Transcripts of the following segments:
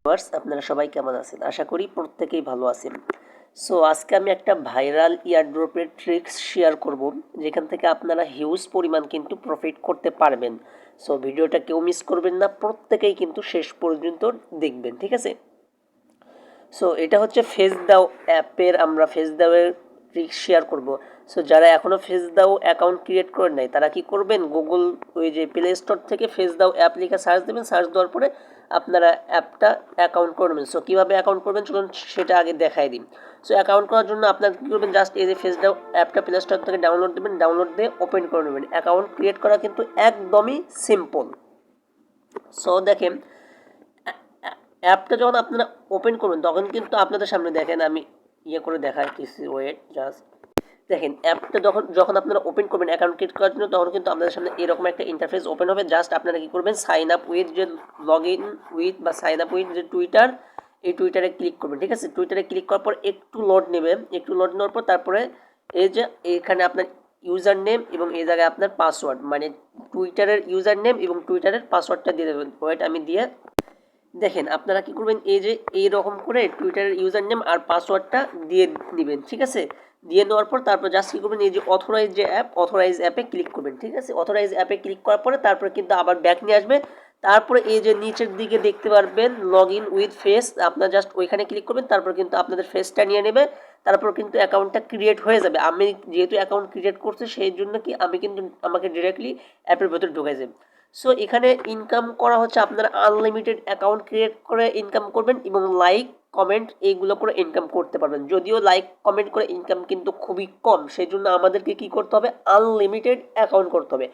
Viewers, আপনারা সবাই কেমন আছেন? আশা করি প্রত্যেকেই ভালো আছেন। সো আজকে আমি একটা ভাইরাল ইয়ারড্রপের ট্রিক্স শেয়ার করব, যেখান থেকে আপনারা হিউজ পরিমাণ কিন্তু প্রফিট করতে পারবেন। সো ভিডিওটা কেউ মিস করবেন না, প্রত্যেকেই কিন্তু শেষ পর্যন্ত দেখবেন, ঠিক আছে? সো এটা হচ্ছে FaceDAO অ্যাপের, আমরা FaceDAO এর ট্রিক্স শেয়ার করব। সো যারা এখনও FaceDAO অ্যাকাউন্ট ক্রিয়েট করেন নাই, তারা কি করবেন, গুগল ওই যে প্লে স্টোর থেকে FaceDAO অ্যাপ লিখে সার্চ দেবেন। সার্চ দেওয়ার পরে আপনারা অ্যাপটা অ্যাকাউন্ট করবেন। সো কীভাবে অ্যাকাউন্ট করবেন চলুন সেটা আগে দেখাই দিই। সো অ্যাকাউন্ট করার জন্য আপনার কী করবেন, জাস্ট এই যে FaceDAO অ্যাপটা প্লে স্টোর থেকে ডাউনলোড দেবেন, ডাউনলোড দিয়ে ওপেন করে নেবেন। অ্যাকাউন্ট ক্রিয়েট করা কিন্তু একদমই সিম্পল। সো দেখেন, অ্যাপটা যখন আপনারা ওপেন করবেন তখন কিন্তু আপনাদের সামনে দেখেন, আমি করে দেখাইতেছি, ওয়েট জাস্ট দেখেন। অ্যাপটা যখন যখন আপনারা ওপেন করবেন অ্যাকাউন্ট ক্রিয়েট করার জন্য, তখন কিন্তু আপনাদের সামনে এরকম একটা ইন্টারফেস ওপেন হবে। জাস্ট আপনারা কি করবেন, সাইন আপ উইথ যে লগ ইন উইথ বা সাইন আপ উইথ যে টুইটার, এই টুইটারে ক্লিক করবেন, ঠিক আছে? টুইটারে ক্লিক করার পর একটু লোড নেবেন, একটু লোড নেওয়ার পর তারপরে এই যে এখানে আপনার ইউজার নেম এবং এই জায়গায় আপনার পাসওয়ার্ড, মানে টুইটারের ইউজার নেম এবং টুইটারের পাসওয়ার্ডটা দিয়ে দেবেন। ওয়েট আমি দিয়ে দেখেন, আপনারা কি করবেন, এই যে এইরকম করে টুইটারের ইউজার নেম আর পাসওয়ার্ডটা দিয়ে নেবেন, ঠিক আছে? দিয়ে নেওয়ার পর তারপর জাস্ট কী করবেন, এই যে অথরাইজ যে অ্যাপ, অথরাইজ অ্যাপে ক্লিক করবেন, ঠিক আছে? অথরাইজ অ্যাপে ক্লিক করার পরে তারপরে কিন্তু আবার ব্যাক নিয়ে আসবে। তারপরে এই যে নিচের দিকে দেখতে পারবেন লগ ইন উইথ ফেস, আপনার জাস্ট ওইখানে ক্লিক করবেন। তারপর কিন্তু আপনাদের ফেসটা নিয়ে নেবে, তারপর কিন্তু অ্যাকাউন্টটা ক্রিয়েট হয়ে যাবে। আমি যেহেতু অ্যাকাউন্ট ক্রিয়েট করছি সেই জন্য কি আমি কিন্তু আমাকে ডিরেক্টলি অ্যাপের ভেতর ঢুকে যাবে। সো এখানে ইনকাম করা হচ্ছে, আপনারা আনলিমিটেড অ্যাকাউন্ট ক্রিয়েট করে ইনকাম করবেন এবং লাইক কমেন্ট এইগুলো করে ইনকাম করতে পারবেন। যদিও লাইক কমেন্ট করে ইনকাম কিন্তু খুবই কম, সেই জন্য আমাদেরকে কী করতে হবে, আনলিমিটেড অ্যাকাউন্ট করতে হবে।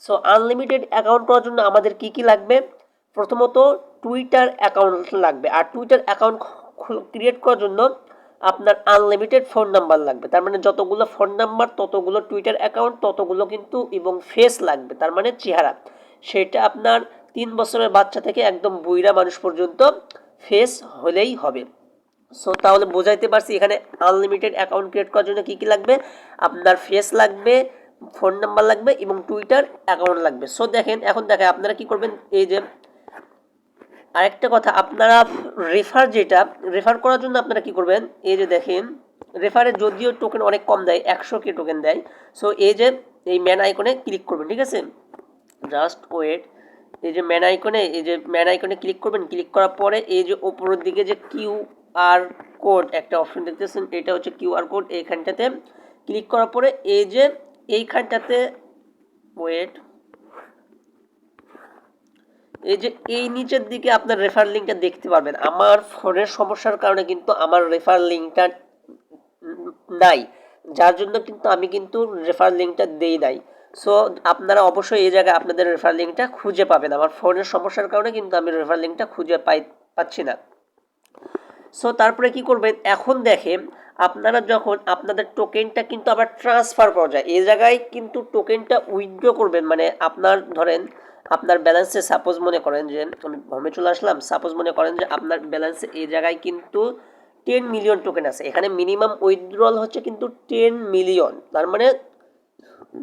সো আনলিমিটেড অ্যাকাউন্ট করার জন্য আমাদের কি কি লাগবে, প্রথমত টুইটার অ্যাকাউন্ট লাগবে। আর টুইটার অ্যাকাউন্ট ক্রিয়েট করার জন্য আপনার আনলিমিটেড ফোন নাম্বার লাগবে। তার মানে যতগুলো ফোন নাম্বার ততগুলো টুইটার অ্যাকাউন্ট, ততগুলো কিন্তু এবং ফেস লাগবে, তার মানে চেহারা। সেটা আপনার 3 বছরের বাচ্চা থেকে একদম বুইড়া মানুষ পর্যন্ত ফেস হলেই হবে। সো তাহলে বোঝাইতে পারছি, এখানে আনলিমিটেড অ্যাকাউন্ট ক্রিয়েট করার জন্য কী কী লাগবে, আপনার ফেস লাগবে, ফোন নাম্বার লাগবে এবং টুইটার অ্যাকাউন্ট লাগবে। সো দেখেন, এখন দেখেন আপনারা কি করবেন, এই যে আরেকটা কথা, আপনারা যেটা রেফার করার জন্য আপনারা কি করবেন, এই যে দেখেন রেফারে যদিও টোকেন অনেক কম দেয়, 100K টোকেন দেয়। সো এই যে এই ম্যান আইকনে ক্লিক করবেন, ঠিক আছে? জাস্ট ওয়েট, এই যে ম্যান আইকনে ক্লিক করবেন। ক্লিক করার পরে এই যে উপরের দিকে যে QR কোড একটা অপশন দেখতেছেন, এটা হচ্ছে QR কোড। এইখানটাতে ক্লিক করার পরে এই যে এইখানটাতে ওয়েট, এই যে এই নিচের দিকে আপনার রেফার লিঙ্কটা দেখতে পারবেন। আমার ফোনের সমস্যার কারণে কিন্তু আমার রেফার লিঙ্কটা নাই, যার জন্য কিন্তু আমি কিন্তু রেফার লিঙ্কটা দেই নাই। সো আপনারা অবশ্যই এই জায়গায় আপনাদের রেফার লিঙ্কটা খুঁজে পাবেন। আমার ফোনের সমস্যার কারণে কিন্তু আমি রেফার লিঙ্কটা খুঁজে পাচ্ছি না। সো তারপরে কি করবেন, এখন দেখেন আপনারা যখন আপনাদের টোকেনটা কিন্তু আবার ট্রান্সফার করা যায়, এই জায়গায় কিন্তু টোকেনটা উইথড্র করবেন। মানে আপনার ধরেন আপনার ব্যালেন্সে সাপোজ মনে করেন যে আমি হোমে চলে আসলাম, সাপোজ মনে করেন যে আপনার ব্যালেন্সে এই জায়গায় কিন্তু 10 মিলিয়ন টোকেন আছে। এখানে মিনিমাম উইথড্রল হচ্ছে কিন্তু 10 মিলিয়ন, তার মানে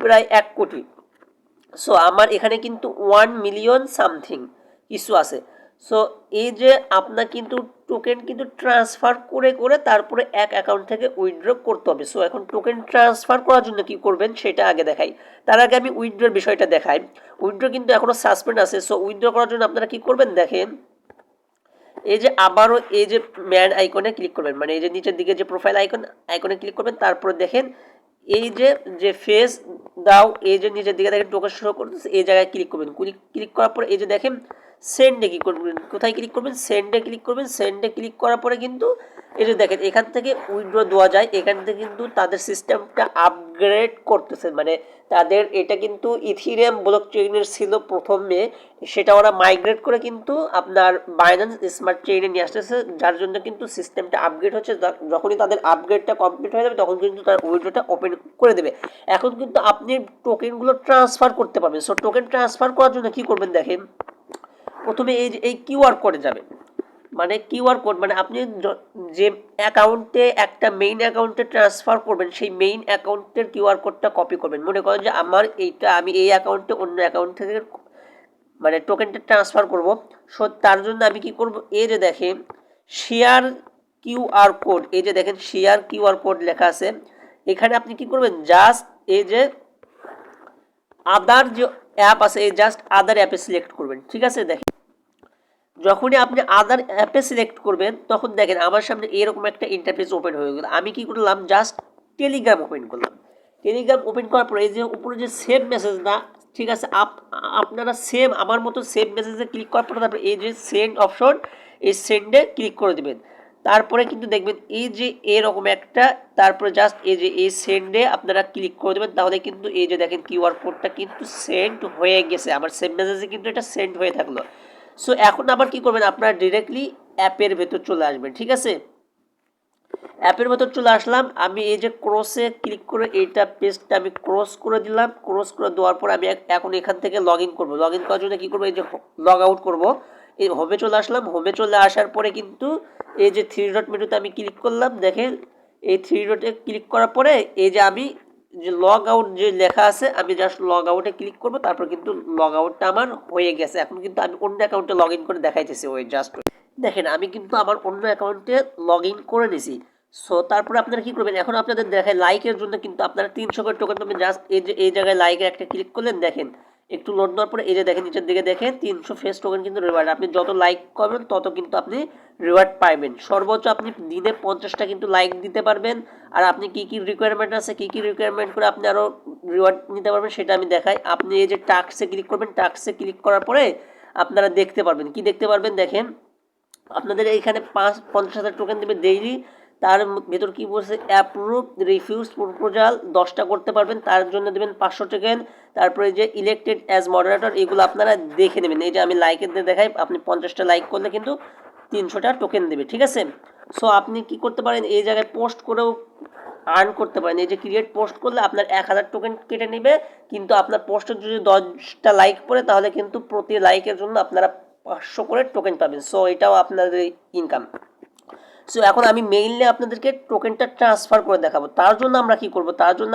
প্রায় 1 কোটি। সো আমার এখানে কিন্তু 1 মিলিয়ন সামথিং কিছু আছে। সো এই যে আপনার কিন্তু টোকেন কিন্তু ট্রান্সফার করে করে তারপরে এক অ্যাকাউন্ট থেকে উইথড্র করতে হবে। সো এখন টোকেন ট্রান্সফার করার জন্য কি করবেন সেটা আগে দেখাই। তার আগে আমি উইথড্রর বিষয়টা দেখাই। উইথড্র কিন্তু এখনও সাসপেন্ড আছে। সো উইথড্র করার জন্য আপনারা কি করবেন, দেখেন এই যে আবারও এই যে ম্যান আইকনে ক্লিক করবেন, মানে এই যে নিচের দিকে যে প্রোফাইল আইকনে ক্লিক করবেন। তারপরে দেখেন এই যে ফেস দাও, এই যে নিচের দিকে দেখেন টোকেন শো করতেছে, এই জায়গায় ক্লিক করবেন। ক্লিক করার পরে এই যে দেখেন সেন্ডে কি করবেন, কোথায় ক্লিক করবেন, সেন্ডে ক্লিক করবেন। সেন্ডে ক্লিক করার পরে কিন্তু এই যে দেখেন এখান থেকে উইথড্র দেওয়া যায়। এখান থেকে কিন্তু তাদের সিস্টেমটা আপগ্রেড করতেছে, মানে তাদের এটা কিন্তু ইথিরিয়াম ব্লক চেইনের ছিল প্রথমে, সেটা ওরা মাইগ্রেট করে কিন্তু আপনার বাইন্যান্স স্মার্ট চেইনে নিয়ে আসতেছে, যার জন্য কিন্তু সিস্টেমটা আপগ্রেড হচ্ছে। যখনই তাদের আপগ্রেডটা কমপ্লিট হয়ে যাবে তখন কিন্তু তার উইথড্রটা ওপেন করে দেবে। এখন কিন্তু আপনি টোকেনগুলো ট্রান্সফার করতে পারবেন। সো টোকেন ট্রান্সফার করার জন্য কি করবেন, দেখেন প্রথমে এই কিউআর কোডে যাবেন। মানে কিউআর কোড মানে আপনি যে অ্যাকাউন্টে একটা মেইন অ্যাকাউন্টে ট্রান্সফার করবেন, সেই মেইন অ্যাকাউন্টের কিউআর কোডটা কপি করবেন। মনে করেন যে আমার এইটা আমি এই অ্যাকাউন্টে অন্য অ্যাকাউন্ট থেকে মানে টোকেনটা ট্রান্সফার করব। সো তার জন্য আমি কি করব, এই যে দেখেন শেয়ার কিউআর কোড, এই যে দেখেন শেয়ার কিউআর কোড লেখা আছে, এখানে আপনি কি করবেন জাস্ট এই যে আদার যে অ্যাপ আছে এই জাস্ট আদার অ্যাপে সিলেক্ট করবেন। ঠিক আছে, দেখেন যখনই আপনি আদার অ্যাপে সিলেক্ট করবেন তখন দেখেন আমার সামনে এরকম একটা ইন্টারফেস ওপেন হয়ে গেল। আমি কি করলাম জাস্ট টেলিগ্রাম ওপেন করলাম। টেলিগ্রাম ওপেন করার পরে এই যে উপরে যে সেভ মেসেজ না, ঠিক আছে, আপনারা সেম আমার মতো সেভ মেসেজে ক্লিক করার পরে তারপরে এই যে সেন্ড অপশন, এই সেন্ডে ক্লিক করে দেবেন। তারপরে কিন্তু দেখবেন এই যে এরকম একটা, তারপরে জাস্ট এই যে এই সেন্ডে আপনারা ক্লিক করে দেবেন, তাহলে কিন্তু এই যে দেখেন কিউআর কোডটা কিন্তু সেন্ড হয়ে গেছে, আমার সেভ মেসেজে কিন্তু এটা সেন্ড হয়ে থাকলো। সো এখন আবার কি করবেন, আপনারা ডিরেক্টলি অ্যাপের ভেতর চলে আসবেন। ঠিক আছে, অ্যাপের ভেতর চলে আসলাম, আমি এই যে ক্রসে ক্লিক করে এইটা পেজটা আমি ক্রস করে দিলাম। ক্রস করে দেওয়ার পর আমি এখন এখান থেকে লগ ইন করবো। লগ ইন করার জন্য কী করবো, এই যে লগ আউট করবো। এই হোমে চলে আসলাম। হোমে চলে আসার পরে কিন্তু এই যে থ্রি ডট মেনুতে আমি ক্লিক করলাম। দেখেন এই থ্রি ডটে ক্লিক করার পরে এই যে আমি যে লগ আউট যে লেখা আছে, আমি জাস্ট লগ আউটে ক্লিক করবো। তারপর কিন্তু লগ আউটটা আমার হয়ে গেছে। এখন কিন্তু আমি অন্য অ্যাকাউন্টে লগ ইন করে দেখাইতেছি। ওই জাস্ট দেখেন আমি কিন্তু আমার অন্য অ্যাকাউন্টে লগ ইন করে নিছি। সো তারপরে আপনারা কি করবেন, এখন আপনাদের দেখায় লাইকের জন্য কিন্তু আপনারা 300 করে টোকেন পাবেন। জাস্ট এই যে এই জায়গায় লাইকের একটা ক্লিক করলেন, দেখেন একটু লোড দেওয়ার পরে এই যে দেখেন নিচের দিকে দেখেন 300 ফেস টোকেন কিন্তু রিওয়ার্ড। আপনি যত লাইক করবেন তত কিন্তু আপনি রিওয়ার্ড পাইবেন। সর্বোচ্চ আপনি দিনে 50টা কিন্তু লাইক দিতে পারবেন। আর আপনি কি কি রিকোয়ারমেন্ট আছে, কি কি রিকোয়ারমেন্ট করে আপনি আরও রিওয়ার্ড নিতে পারবেন সেটা আমি দেখাই। আপনি এই যে টাস্কে ক্লিক করবেন, টাস্কে ক্লিক করার পরে আপনারা দেখতে পারবেন, কি দেখতে পারবেন দেখেন আপনাদের এইখানে 50,000 টোকেন দেবে ডেইলি। তার ভেতর কি বলছে, অ্যাপ্রুভ রিফিউজ প্রপোজাল 10টা করতে পারবেন, তার জন্য দেবেন 500 টোকেন। তারপরে যে ইলেক্টেড অ্যাজ মডারেটর, এগুলো আপনারা দেখে নেবেন। এই যে আমি লাইকের দিয়ে দেখাই, আপনি 50টা লাইক করলে কিন্তু 300টা টোকেন দেবে। ঠিক আছে, সো আপনি কি করতে পারেন, এই জায়গায় পোস্ট করেও আর্ন করতে পারেন। এই যে ক্রিয়েট পোস্ট করলে আপনার 1000 টোকেন কেটে নেবে, কিন্তু আপনার পোস্টের যদি 10টা লাইক পড়ে তাহলে কিন্তু প্রতি লাইকের জন্য আপনারা 500 করে টোকেন পাবেন। সো এটাও আপনাদের ইনকাম। সো এখন আমি মেইলে আপনাদেরকে টোকেনটা ট্রান্সফার করে দেখাবো। তার জন্য আমরা কি করব, তার জন্য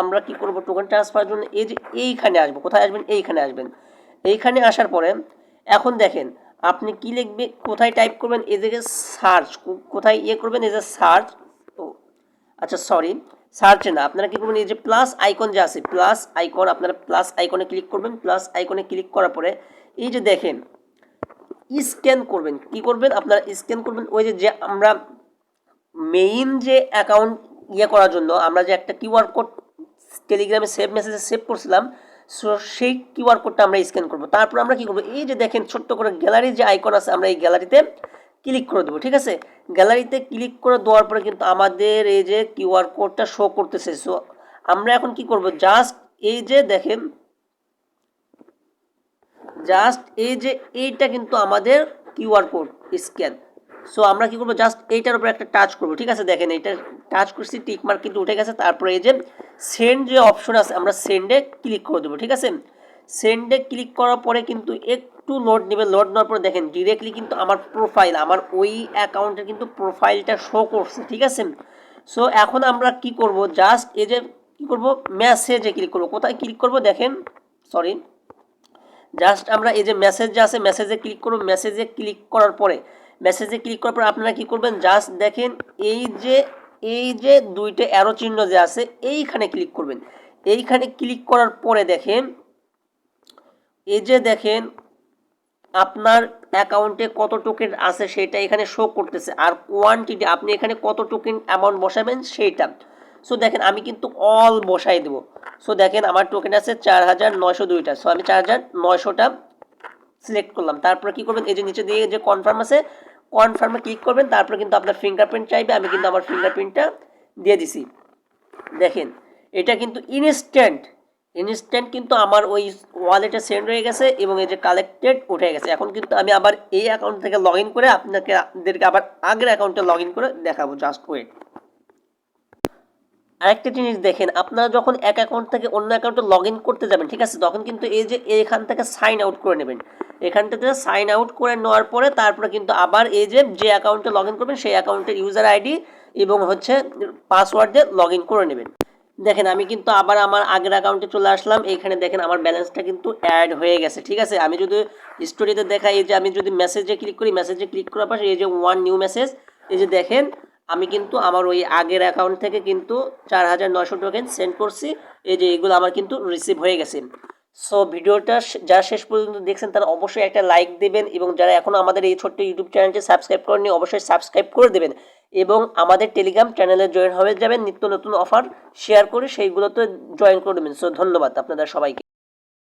আমরা কি করব, টোকেন ট্রান্সফারের জন্য এই যে এইখানে আসবো। কোথায় আসবেন, এইখানে আসবেন। এইখানে আসার পরে এখন দেখেন আপনি কি লিখবে, কোথায় টাইপ করবেন, এই যে সার্চ, কোথায় করবেন, এই যে সার্চ। আচ্ছা সরি, সার্চে না, আপনারা কি করবেন, এই যে প্লাস আইকন যে আছে, প্লাস আইকন, আপনারা প্লাস আইকনে ক্লিক করবেন। প্লাস আইকনে ক্লিক করার পরে এই যে দেখেন স্ক্যান করবেন। কি করবেন, আপনারা স্ক্যান করবেন ওই যে আমরা মেইন যে অ্যাকাউন্ট করার জন্য আমরা যে একটা কিউআর কোড টেলিগ্রামে সেভ মেসেজে সেভ করছিলাম, সো সেই কিউআর কোডটা আমরা স্ক্যান করব। তারপর আমরা কি করব, এই যে দেখেন ছোট্ট করে গ্যালারির যে আইকন আছে, আমরা এই গ্যালারিতে ক্লিক করে দেবো। ঠিক আছে, গ্যালারিতে ক্লিক করে দেওয়ার পরে কিন্তু আমাদের এই যে কিউআর কোডটা শো করতেছে। সো আমরা এখন কি করব, জাস্ট এই যে দেখেন, জাস্ট এই যে এইটা কিন্তু আমাদের কিউআর কোড স্ক্যান। সো আমরা কি করবো, জাস্ট এইটার উপরে একটা টাচ করবো। ঠিক আছে, দেখেন এটা টাচ করছি, টিক মার্ক কিন্তু উঠে গেছে। তারপরে এই যে সেন্ড যে অপশন আছে, আমরা সেন্ডে ক্লিক করে দেবো। ঠিক আছে, সেন্ডে ক্লিক করার পরে কিন্তু একটু লোড নেবে। লোড নেওয়ার পরে দেখেন ডিরেক্টলি কিন্তু আমার প্রোফাইল, আমার ওই অ্যাকাউন্টের কিন্তু প্রোফাইলটা শো করছে। ঠিক আছে, সো এখন আমরা কি করব, জাস্ট এই যে কী করবো, মেসেজে ক্লিক করবো। কোথায় ক্লিক করবো দেখেন, সরি, জাস্ট আমরা এই যে মেসেজ যে আছে মেসেজে ক্লিক করব। মেসেজে ক্লিক করার পরে আপনারা কি করবেন, জাস্ট দেখেন এই যে দুইটা অ্যারো চিহ্ন যে আছে এইখানে ক্লিক করবেন। এইখানে ক্লিক করার পরে দেখেন এই যে দেখেন আপনার অ্যাকাউন্টে কত টোকেন আছে সেটা এখানে শো করতেছে, আর কোয়ান্টিটি আপনি এখানে কত টোকেন অ্যামাউন্ট বসাবেন সেইটা। সো দেখেন আমি কিন্তু অল বসাই দেবো। সো দেখেন আমার টোকেন আছে 4902টা। সো আমি 4900টা সিলেক্ট করলাম। তারপরে কি করবেন, এই যে নিচে দিয়ে যে কনফার্ম আছে, কনফার্মে ক্লিক করবেন। তারপরে কিন্তু আপনার ফিঙ্গারপ্রিন্ট চাইবে, আমি কিন্তু আমার ফিঙ্গারপ্রিন্টটা দিয়ে দিছি। দেখেন এটা কিন্তু ইনস্ট্যান্ট কিন্তু আমার ওই ওয়ালেটে সেন্ড হয়ে গেছে এবং এই যে কালেক্টেড উঠে গেছে। এখন কিন্তু আমি আবার এই অ্যাকাউন্ট থেকে লগ ইন করে আপনাদেরকে আবার আগের অ্যাকাউন্টে লগ ইন করে দেখাবো। Just wait. আরেকটা জিনিস দেখেন, আপনারা যখন এক অ্যাকাউন্ট থেকে অন্য অ্যাকাউন্টে লগ ইন করতে যাবেন, ঠিক আছে, তখন কিন্তু এই যে এখান থেকে সাইন আউট করে নেবেন। এখান থেকে সাইন আউট করে নেওয়ার পরে তারপরে কিন্তু আবার এই যে অ্যাকাউন্টে লগ ইন করবেন সেই অ্যাকাউন্টের ইউজার আইডি এবং হচ্ছে পাসওয়ার্ড দিয়ে লগ ইন করে নেবেন। দেখেন আমি কিন্তু আবার আমার আগের অ্যাকাউন্টে চলে আসলাম। এইখানে দেখেন আমার ব্যালেন্সটা কিন্তু অ্যাড হয়ে গেছে, ঠিক আছে। আমি যদি স্টোরিতে দেখাই, এই যে আমি যদি মেসেজে ক্লিক করি, মেসেজে ক্লিক করার পর এই যে ওয়ান নিউ মেসেজ, এই যে দেখেন আমি কিন্তু আমার ওই আগের অ্যাকাউন্ট থেকে কিন্তু 4900 টোকেন সেন্ড করছি। এই যে এগুলো আমার কিন্তু রিসিভ হয়ে গেছে। সো ভিডিওটা যারা শেষ পর্যন্ত দেখছেন তারা অবশ্যই একটা লাইক দেবেন, এবং যারা এখনও আমাদের এই ছোট্ট ইউটিউব চ্যানেলটি সাবস্ক্রাইব করেননি অবশ্যই সাবস্ক্রাইব করে দেবেন, এবং আমাদের টেলিগ্রাম চ্যানেলে জয়েন হয়ে যাবেন। নিত্য নতুন অফার শেয়ার করে সেইগুলোতে জয়েন করে দেবেন। সো ধন্যবাদ আপনাদের সবাইকে।